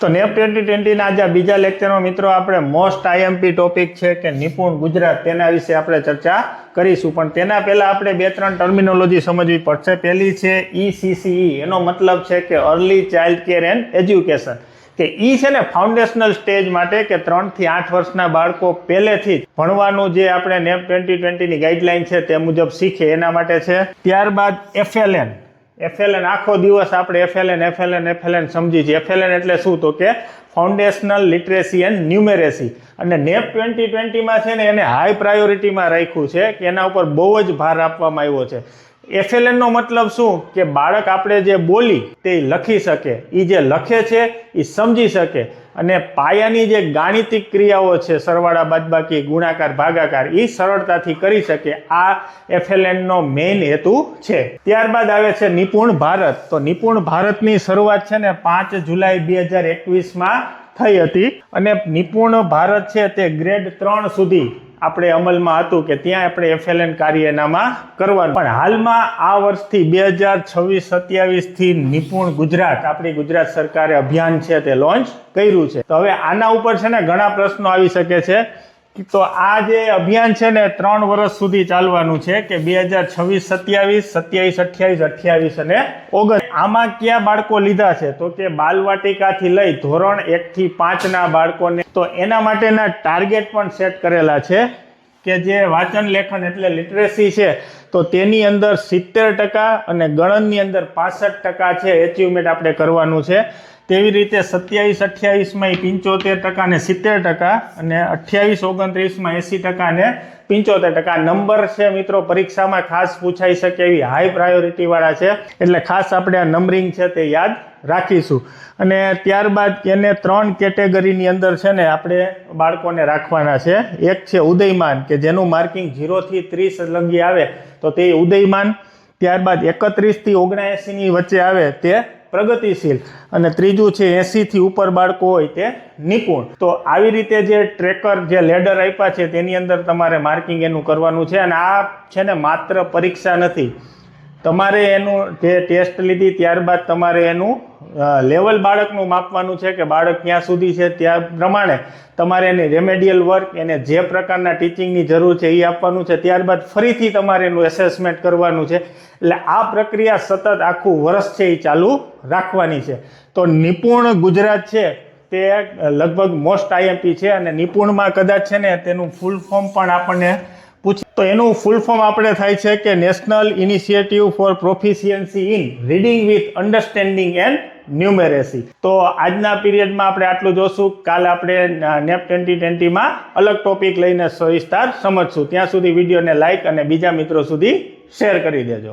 તો નેપ 2020ના આજે બીજા લેક્ચરમાં મિત્રો આપણે મોસ્ટ આઈએમપી ટોપિક છે કે નિપુણ ગુજરાત તેના વિશે આપણે ચર્ચા કરીશું. પણ તેના પહેલાં આપણે 2-3 ટર્મિનોલોજી સમજવી પડશે. પહેલી છે ECCE, એનો મતલબ છે કે early child care and education. કે ઈ છે ને ફાઉન્ડેશનલ સ્ટેજ માટે કે 3 થી 8 વર્ષના બાળકો પહેલેથી જ ભણવાનું જે આપણે નેપ 2020ની ગાઈડલાઈન છે તે મુજબ શીખે એના માટે છે. ત્યારબાદ FLN આખો દિવસ આપણે FLN સમજી છીએ. FLN એટલે શું? તો કે ફાઉન્ડેશનલ લિટરેસી એન્ડ ન્યુમેરેસી. અને નેપ 2020માં છે ને એને હાઈ પ્રાયોરિટીમાં રાખ્યું છે કે એના ઉપર બહુ જ ભાર આપવામાં આવ્યો છે. FLN નો મતલબ શું? કે બાળક આપણે જે બોલી તે લખી શકે, એ જે લખે છે એ સમજી શકે, અને પાયાની જે ગાણિતિક ક્રિયાઓ છે સરવાળા બાદબાકી ગુણાકાર ભાગાકાર એ સરળતાથી કરી શકે. આ FLN નો મેઇન હેતુ છે. ત્યારબાદ આવે છે નિપુણ ભારત. તો નિપુણ ભારતની શરૂઆત છે ને 5 જુલાઈ 2021માં થઈ હતી, અને નિપુણ ભારત છે તે ગ્રેડ 3 સુધી આપણે અમલમાં હતું કે ત્યાં આપણે FLN કાર્ય એનામાં કરવાનું. પણ હાલમાં આ વર્ષથી 2026-27 થી નિપુણ ગુજરાત, આપણી ગુજરાત સરકારે અભિયાન છે તે લોન્ચ કર્યું છે. તો હવે આના ઉપર છે ને ઘણા પ્રશ્નો આવી શકે છે. તો આ જે અભિયાન છે ને 3 વર્ષ સુધી ચાલવાનું છે કે 2026-27, 27-28 અને 29. આમાં કયા બાળકો લીધા છે? તો કે બાલવાટિકાથી લઈ ધોરણ 1 થી 5ના બાળકોને. તો એના માટેના ટાર્ગેટ પણ સેટ કરેલા છે કે જે વાંચન લેખન એટલે લિટરેસી છે તો તેની અંદર 70% અને ગણનની અંદર 65% છે એચિવમેન્ટ આપણે કરવાનું છે. તેવી રીતે 27-28માં 75% અને 70%, અને 28-29માં 80% અને 75%. નંબર છે મિત્રો પરીક્ષામાં ખાસ પૂછાઈ શકે એવી હાઈ પ્રાયોરિટી વાળા છે, એટલે ખાસ આપણે આ નંબરિંગ છે તે યાદ રાખીશું. અને ત્યારબાદ એને 3 કેટેગરીની અંદર છે ને આપણે બાળકોને રાખવાના છે. એક છે ઉદયમાન, કે જેનું માર્કિંગ 0 થી 30 લગી આવે તો તે ઉદયમાન. ત્યારબાદ 31 થી 79ની વચ્ચે આવે તે પ્રગતિશીલ, અને ત્રીજું છે 80 થી ઉપર બાળકો હોય તે નિપુણ. તો આવી રીતે જે ટ્રેકર જે લેડર આપ્યા છે તેની અંદર તમારે માર્કિંગ એનું કરવાનું છે. અને આ છે ને માત્ર પરીક્ષા નથી, તમારે એનું જે ટેસ્ટ લીધી ત્યારબાદ તમારે એનું લેવલ બાળકનું માપવાનું છે કે બાળક ક્યાં સુધી છે. ત્યાં પ્રમાણે તમારે એની રેમેડિયલ વર્ક, એને જે પ્રકારના ટીચિંગની જરૂર છે એ આપવાનું છે. ત્યારબાદ ફરીથી તમારે એનું એસેસમેન્ટ કરવાનું છે. એટલે આ પ્રક્રિયા સતત આખું વર્ષ છે એ ચાલુ રાખવાની છે. તો નિપુણ ગુજરાત છે તે લગભગ મોસ્ટ આઈએમપી છે, અને નિપુણમાં કદાચ છે ને તેનું ફૂલ ફોર્મ પણ આપણને પૂછે. તો એનું ફૂલ ફોર્મ આપણે થાય છે કે national initiative for proficiency in reading with understanding and numeracy. તો આજના પીરિયડમાં આપણે આટલું જોશું. કાલે આપણે નેપ 2020માં અલગ ટોપિક લઈને સવિસ્તાર સમજશું. ત્યાં સુધી વિડીયોને લાઇક અને બીજા મિત્રો સુધી શેર કરી દેજો.